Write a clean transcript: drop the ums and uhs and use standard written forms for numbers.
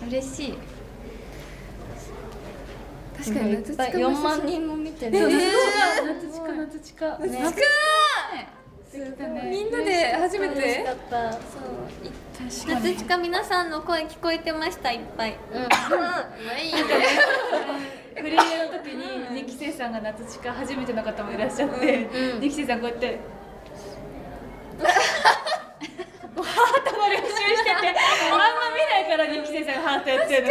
嬉しい。確かに夏近4万人も見てる。夏近みんなで初めて。楽しかった。そう。夏近皆さんの声聞こえてました、いっぱい。いいね。フレイヤーの時に2期生さんが夏近初めての方もいらっしゃって、2期生さんこうやってハートの練習してて、あんま見ないから2期生さんがハートやってるの。